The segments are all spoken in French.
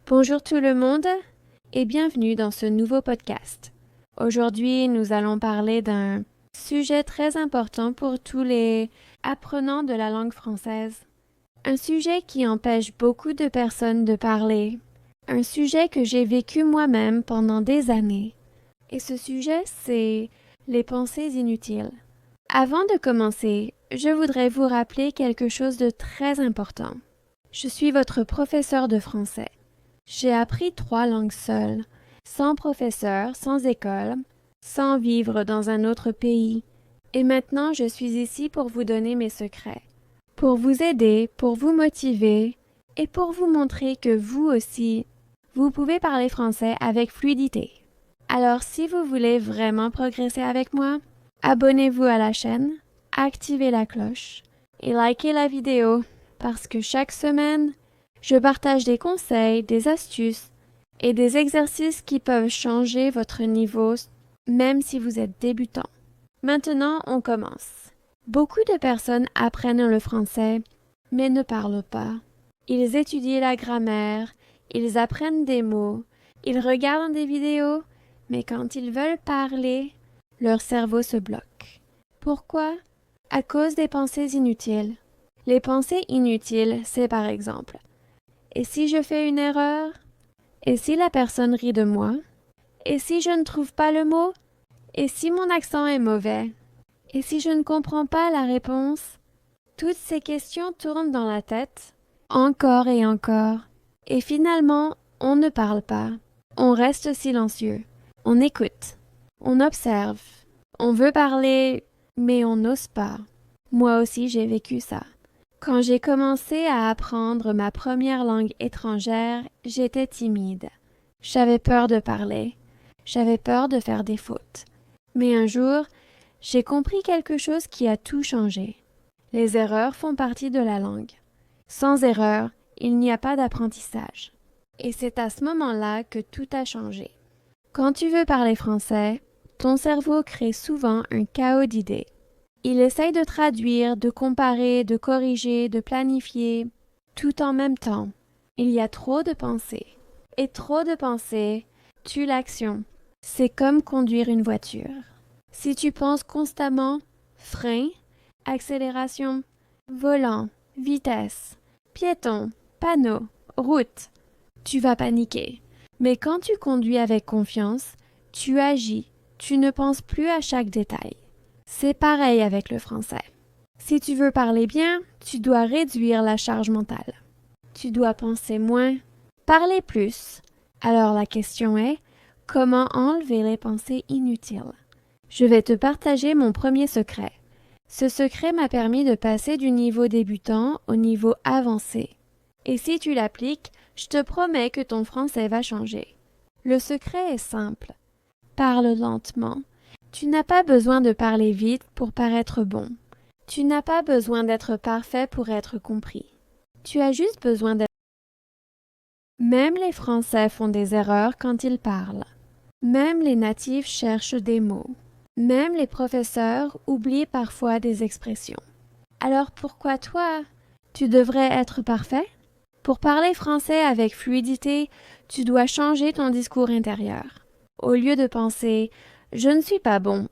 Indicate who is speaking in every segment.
Speaker 1: Bonjour tout le monde et bienvenue dans ce nouveau podcast. Aujourd'hui, nous allons parler d'un sujet très important pour tous les apprenants de la langue française. Un sujet qui empêche beaucoup de personnes de parler. Un sujet que j'ai vécu moi-même pendant des années. Et ce sujet, c'est les pensées inutiles. Avant de commencer, je voudrais vous rappeler quelque chose de très important. Je suis votre professeur de français. J'ai appris 3 langues seule, sans professeur, sans école, sans vivre dans un autre pays. Et maintenant, je suis ici pour vous donner mes secrets, pour vous aider, pour vous motiver et pour vous montrer que vous aussi, vous pouvez parler français avec fluidité. Alors, si vous voulez vraiment progresser avec moi, abonnez-vous à la chaîne, activez la cloche et likez la vidéo parce que chaque semaine, je partage des conseils, des astuces et des exercices qui peuvent changer votre niveau même si vous êtes débutant. Maintenant, on commence. Beaucoup de personnes apprennent le français, mais ne parlent pas. Ils étudient la grammaire, ils apprennent des mots, ils regardent des vidéos, mais quand ils veulent parler, leur cerveau se bloque. Pourquoi? À cause des pensées inutiles. Les pensées inutiles, c'est par exemple: et si je fais une erreur? Et si la personne rit de moi? Et si je ne trouve pas le mot? Et si mon accent est mauvais? Et si je ne comprends pas la réponse? Toutes ces questions tournent dans la tête, encore et encore. Et finalement, on ne parle pas. On reste silencieux. On écoute. On observe. On veut parler, mais on n'ose pas. Moi aussi, j'ai vécu ça. Quand j'ai commencé à apprendre ma première langue étrangère, j'étais timide. J'avais peur de parler. J'avais peur de faire des fautes. Mais un jour, j'ai compris quelque chose qui a tout changé. Les erreurs font partie de la langue. Sans erreur, il n'y a pas d'apprentissage. Et c'est à ce moment-là que tout a changé. Quand tu veux parler français, ton cerveau crée souvent un chaos d'idées. Il essaye de traduire, de comparer, de corriger, de planifier, tout en même temps. Il y a trop de pensées. Et trop de pensées tue l'action. C'est comme conduire une voiture. Si tu penses constamment frein, accélération, volant, vitesse, piéton, panneau, route, tu vas paniquer. Mais quand tu conduis avec confiance, tu agis, tu ne penses plus à chaque détail. C'est pareil avec le français. Si tu veux parler bien, tu dois réduire la charge mentale. Tu dois penser moins, parler plus. Alors la question est, comment enlever les pensées inutiles? Je vais te partager mon premier secret. Ce secret m'a permis de passer du niveau débutant au niveau avancé. Et si tu l'appliques, je te promets que ton français va changer. Le secret est simple. Parle lentement. Tu n'as pas besoin de parler vite pour paraître bon. Tu n'as pas besoin d'être parfait pour être compris. Tu as juste besoin d'être... Même les Français font des erreurs quand ils parlent. Même les natifs cherchent des mots. Même les professeurs oublient parfois des expressions. Alors pourquoi toi, tu devrais être parfait? Pour parler français avec fluidité, tu dois changer ton discours intérieur. Au lieu de penser « je ne suis pas bon »,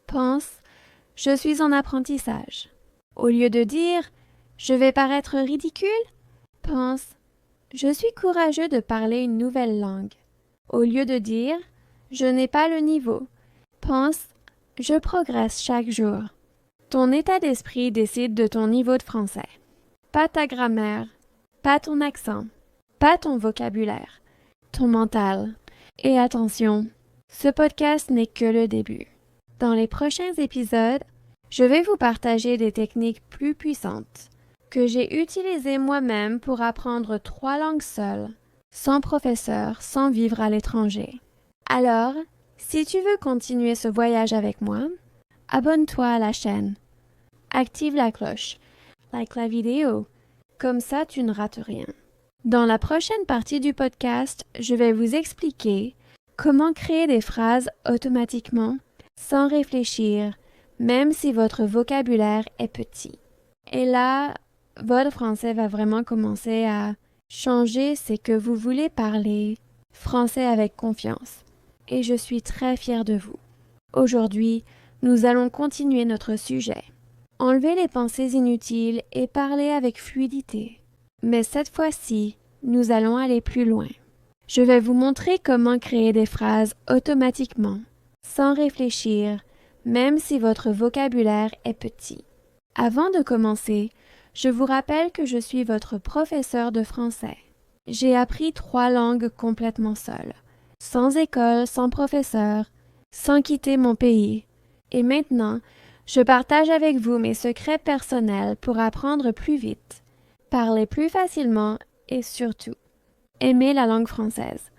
Speaker 1: pense « je suis en apprentissage ». Au lieu de dire « je vais paraître ridicule », pense « je suis courageux de parler une nouvelle langue ». Au lieu de dire « je n'ai pas le niveau », pense « je progresse chaque jour ». Ton état d'esprit décide de ton niveau de français. Pas ta grammaire, pas ton accent, pas ton vocabulaire, ton mental. Et attention, ce podcast n'est que le début. Dans les prochains épisodes, je vais vous partager des techniques plus puissantes que j'ai utilisées moi-même pour apprendre 3 langues seules, sans professeur, sans vivre à l'étranger. Alors, si tu veux continuer ce voyage avec moi, abonne-toi à la chaîne, active la cloche, like la vidéo, comme ça tu ne rates rien. Dans la prochaine partie du podcast, je vais vous expliquer comment créer des phrases automatiquement, sans réfléchir, même si votre vocabulaire est petit. Et là, votre français va vraiment commencer à Changer, c'est que vous voulez parler français avec confiance. Et je suis très fière de vous. Aujourd'hui, nous allons continuer notre sujet. Enlever les pensées inutiles et parler avec fluidité. Mais cette fois-ci, nous allons aller plus loin. Je vais vous montrer comment créer des phrases automatiquement, sans réfléchir, même si votre vocabulaire est petit. Avant de commencer, je vous rappelle que je suis votre professeur de français. J'ai appris 3 langues complètement seule, sans école, sans professeur, sans quitter mon pays. Et maintenant, je partage avec vous mes secrets personnels pour apprendre plus vite, parler plus facilement et surtout, aimer la langue française.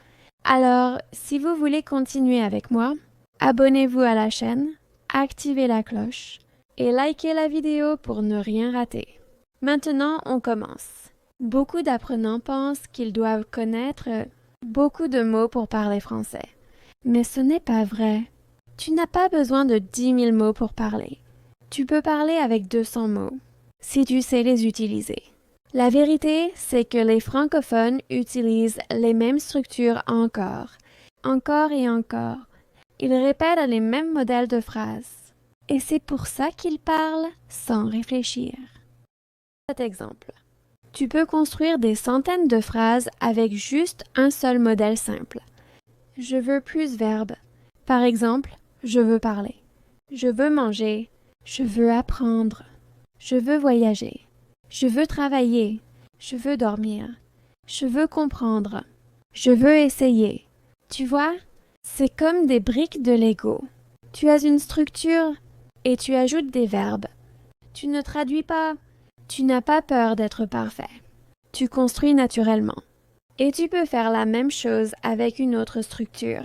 Speaker 1: Alors, si vous voulez continuer avec moi, abonnez-vous à la chaîne, activez la cloche et likez la vidéo pour ne rien rater. Maintenant, on commence. Beaucoup d'apprenants pensent qu'ils doivent connaître beaucoup de mots pour parler français. Mais ce n'est pas vrai. Tu n'as pas besoin de 10 000 mots pour parler. Tu peux parler avec 200 mots, si tu sais les utiliser. La vérité, c'est que les francophones utilisent les mêmes structures encore et encore. Ils répètent les mêmes modèles de phrases. Et c'est pour ça qu'ils parlent sans réfléchir. Cet exemple. Tu peux construire des centaines de phrases avec juste un seul modèle simple. Je veux plus verbe. Par exemple, je veux parler. Je veux manger. Je veux apprendre. Je veux voyager. Je veux travailler. Je veux dormir. Je veux comprendre. Je veux essayer. Tu vois, c'est comme des briques de Lego. Tu as une structure et tu ajoutes des verbes. Tu ne traduis pas. Tu n'as pas peur d'être parfait. Tu construis naturellement. Et tu peux faire la même chose avec une autre structure.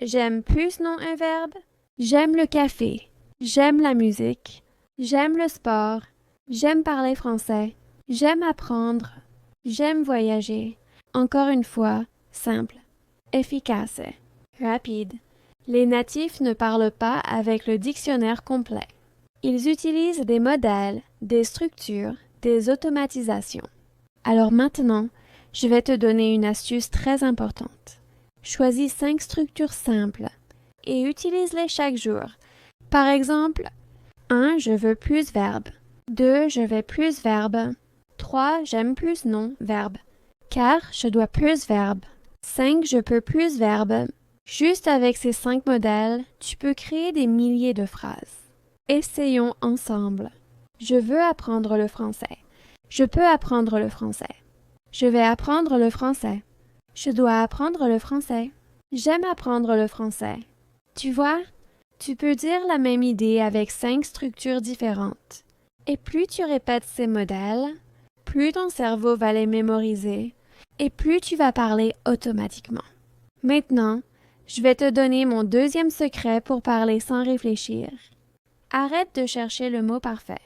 Speaker 1: J'aime plus non un verbe. J'aime le café. J'aime la musique. J'aime le sport. J'aime parler français. J'aime apprendre. J'aime voyager. Encore une fois, simple, efficace, rapide. Les natifs ne parlent pas avec le dictionnaire complet. Ils utilisent des modèles, des structures, des automatisations. Alors maintenant, je vais te donner une astuce très importante. Choisis 5 structures simples et utilise-les chaque jour. Par exemple, 1. Je veux plus verbe. 2. Je vais plus verbe. 3. J'aime plus non verbe. 4. Je dois plus verbe. 5. Je peux plus verbe. Juste avec ces 5 modèles, tu peux créer des milliers de phrases. Essayons ensemble. Je veux apprendre le français. Je peux apprendre le français. Je vais apprendre le français. Je dois apprendre le français. J'aime apprendre le français. Tu vois, tu peux dire la même idée avec 5 structures différentes. Et plus tu répètes ces modèles, plus ton cerveau va les mémoriser et plus tu vas parler automatiquement. Maintenant, je vais te donner mon deuxième secret pour parler sans réfléchir. Arrête de chercher le mot parfait.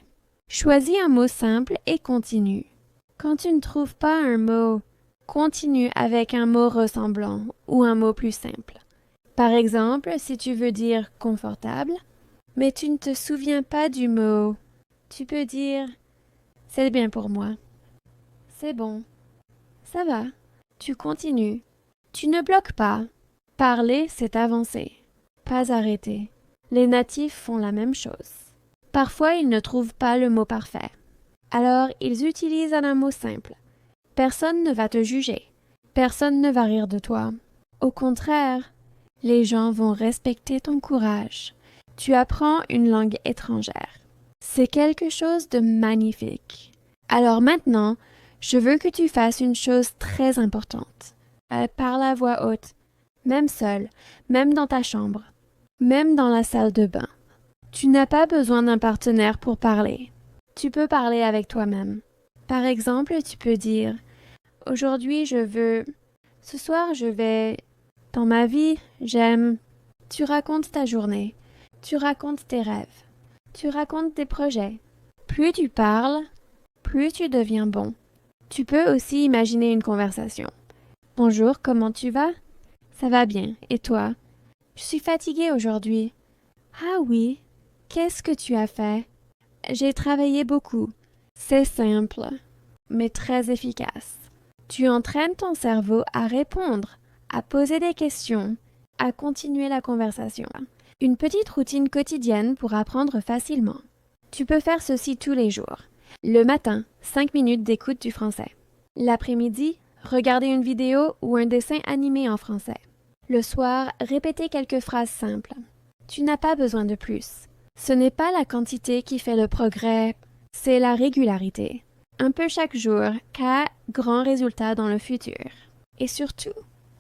Speaker 1: Choisis un mot simple et continue. Quand tu ne trouves pas un mot, continue avec un mot ressemblant ou un mot plus simple. Par exemple, si tu veux dire confortable, mais tu ne te souviens pas du mot, tu peux dire c'est bien pour moi. C'est bon. Ça va. Tu continues. Tu ne bloques pas. Parler, c'est avancer, pas arrêter. Les natifs font la même chose. Parfois, ils ne trouvent pas le mot parfait. Alors, ils utilisent un mot simple. Personne ne va te juger. Personne ne va rire de toi. Au contraire, les gens vont respecter ton courage. Tu apprends une langue étrangère. C'est quelque chose de magnifique. Alors maintenant, je veux que tu fasses une chose très importante. Parle à voix haute, même seul, même dans ta chambre, même dans la salle de bain. Tu n'as pas besoin d'un partenaire pour parler. Tu peux parler avec toi-même. Par exemple, tu peux dire « Aujourd'hui, ce soir, je vais... Dans ma vie, j'aime... » Tu racontes ta journée. Tu racontes tes rêves. Tu racontes tes projets. Plus tu parles, plus tu deviens bon. Tu peux aussi imaginer une conversation. « Bonjour, comment tu vas? »« Ça va bien. Et toi? »« Je suis fatiguée aujourd'hui. »« Ah oui? Qu'est-ce que tu as fait? »« J'ai travaillé beaucoup. » C'est simple, mais très efficace. Tu entraînes ton cerveau à répondre, à poser des questions, à continuer la conversation. Une petite routine quotidienne pour apprendre facilement. Tu peux faire ceci tous les jours. Le matin, 5 minutes d'écoute du français. L'après-midi, regarder une vidéo ou un dessin animé en français. Le soir, répéter quelques phrases simples. Tu n'as pas besoin de plus. Ce n'est pas la quantité qui fait le progrès, c'est la régularité. Un peu chaque jour, car grand résultat dans le futur. Et surtout,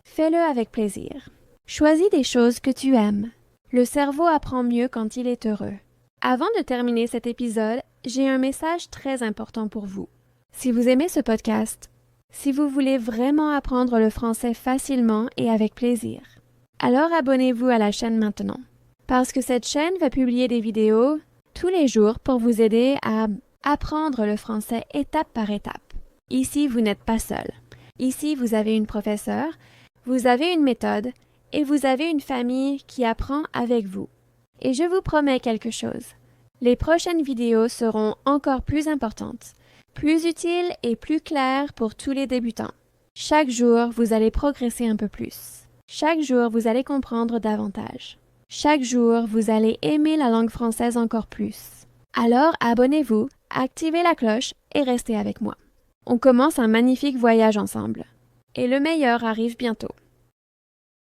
Speaker 1: fais-le avec plaisir. Choisis des choses que tu aimes. Le cerveau apprend mieux quand il est heureux. Avant de terminer cet épisode, j'ai un message très important pour vous. Si vous aimez ce podcast, si vous voulez vraiment apprendre le français facilement et avec plaisir, alors abonnez-vous à la chaîne maintenant. Parce que cette chaîne va publier des vidéos tous les jours pour vous aider à apprendre le français étape par étape. Ici, vous n'êtes pas seul. Ici, vous avez une professeure, vous avez une méthode et vous avez une famille qui apprend avec vous. Et je vous promets quelque chose. Les prochaines vidéos seront encore plus importantes, plus utiles et plus claires pour tous les débutants. Chaque jour, vous allez progresser un peu plus. Chaque jour, vous allez comprendre davantage. Chaque jour, vous allez aimer la langue française encore plus. Alors, abonnez-vous, activez la cloche et restez avec moi. On commence un magnifique voyage ensemble. Et le meilleur arrive bientôt.